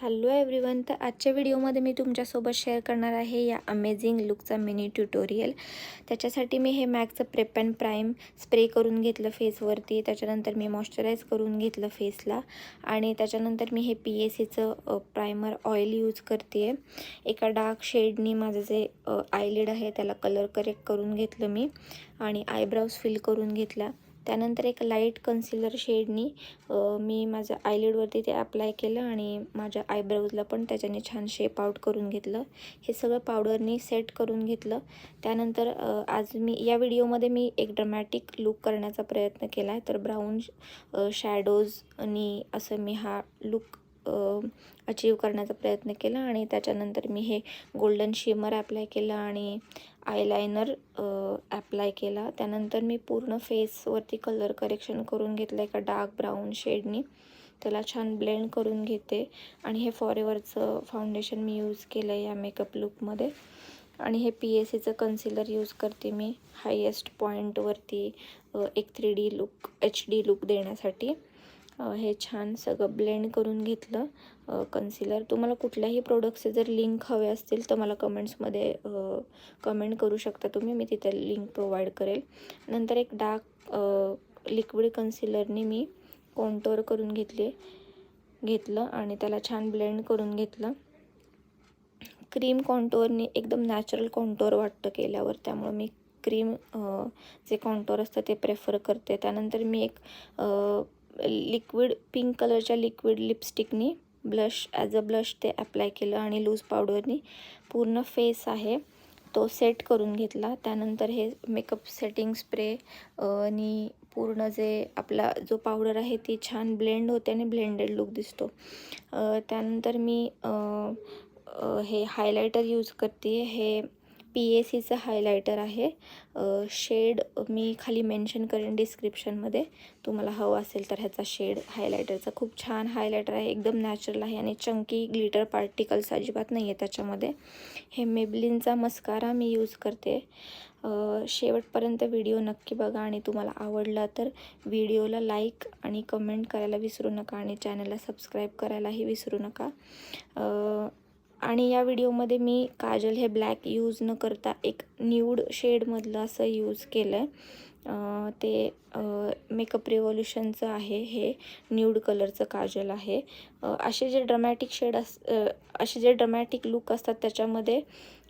Hello everyone, तर आजच्या व्हिडिओमध्ये मी तुमच्यासोबत शेअर करणार आहे या अमेझिंग लुकचा मिनी ट्युटोरियल। त्याच्यासाठी मी हे मॅकचं प्रेप अँड प्राईम स्प्रे करून घेतलं फेसवरती। त्याच्यानंतर मी मॉइश्चराईज करून घेतलं फेसला आणि त्याच्यानंतर मी हे PACचं प्रायमर ऑइल यूज करते आहे। एका डार्क शेडनी माझं जे आयलिड आहे त्याला कलर करेक्ट करून घेतलं मी आणि आयब्राऊज फिल करून घेतला। त्यानंतर एक लाईट कन्सिलर शेडनी मी माझ्या आयलिडवरती ते अप्लाय केलं आणि माझ्या आयब्राऊजला पण त्याच्याने छान शेप आउट करून घेतलं। हे सगळं पावडरनी सेट करून घेतलं। त्यानंतर आज मी या व्हिडिओमध्ये मी एक ड्रामॅटिक लुक करण्याचा प्रयत्न केला आहे। तर ब्राऊन शॅडोज आणि असं मी हा लुक अचीव करण्याचा प्रयत्न केला आणि त्याच्यानंतर मी हे गोल्डन शिमर अप्लाय केलं आणि आयलायनर अप्लाय केला। त्यानंतर मी पूर्ण फेसवरती कलर करेक्शन करून घेतलं एका डार्क ब्राऊन शेडनी। त्याला छान ब्लेंड करून घेते आणि हे फॉरेवरचं फाउंडेशन मी यूज केलं आहे या मेकअप लुकमध्ये आणि हे PACचं कन्सिलर यूज करते मी हायेस्ट पॉईंटवरती एक 3D लुक HD लुक देण्यासाठी। हे छान सगळं ब्लेंड करून घेतलं कन्सिलर। तुम्हाला कुठल्याही प्रोडक्टचे जर लिंक हवे असतील तर मला कमेंट्समध्ये कमेंट करू शकता तुम्ही, मी तिथे लिंक प्रोव्हाइड करेल। नंतर एक डार्क लिक्विड कन्सिलरने मी कॉन्टोर करून घेतलं आणि त्याला छान ब्लेंड करून घेतलं। क्रीम कॉन्टोरने एकदम नॅचरल कॉन्टोर वाटतं केल्यावर, त्यामुळे मी क्रीम जे कॉन्टोर असतं ते प्रेफर करते। त्यानंतर मी एक लिक्विड पिंक कलरच्या लिक्विड लिपस्टिकनी ब्लश ॲज अ ब्लश ते अप्लाय केलं आणि लूज पावडरनी पूर्ण फेस आहे तो सेट करून घेतला। त्यानंतर हे मेकअप सेटिंग स्प्रे नी पूर्ण जे आपला जो पावडर आहे ती छान ब्लेंड होते आणि ब्लेंडेड लुक दिसतो। त्यानंतर मी हे हायलायटर यूज करते। हे PACचं हायलायटर आहे। शेड मी खाली मेन्शन करेन डिस्क्रिप्शनमध्ये, तुम्हाला हवं असेल तर ह्याचा शेड हायलायटरचा खूप छान हायलायटर आहे, एकदम नॅचरल आहे आणि चंकी ग्लिटर पार्टिकल्स अजिबात नाही आहे त्याच्यामध्ये। हे मेबलिनचा मस्कारा मी यूज करते। शेवटपर्यंत व्हिडिओ नक्की बघा आणि तुम्हाला आवडला तर व्हिडिओला लाईक आणि कमेंट करायला विसरू नका आणि चॅनलला सबस्क्राईब करायलाही विसरू नका। आणि या व्हिडिओमध्ये मी काजल हे ब्लॅक यूज न करता एक न्यूड शेडमधलं असं यूज केलं आहे। ते मेकअप रिव्होल्यूशनचं आहे, हे न्यूड कलरचं काजल आहे। असे जे ड्रामॅटिक लुक असतात त्याच्यामध्ये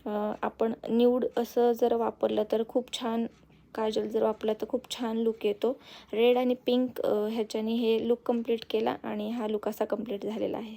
आपण न्यूड असं जर वापरलं तर खूप छान, काजल जर वापरला तर खूप छान लुक येतो। रेड आणि पिंक ह्याच्याने हे लुक कंप्लीट केला आणि हा लुक असा कंप्लीट झालेला आहे।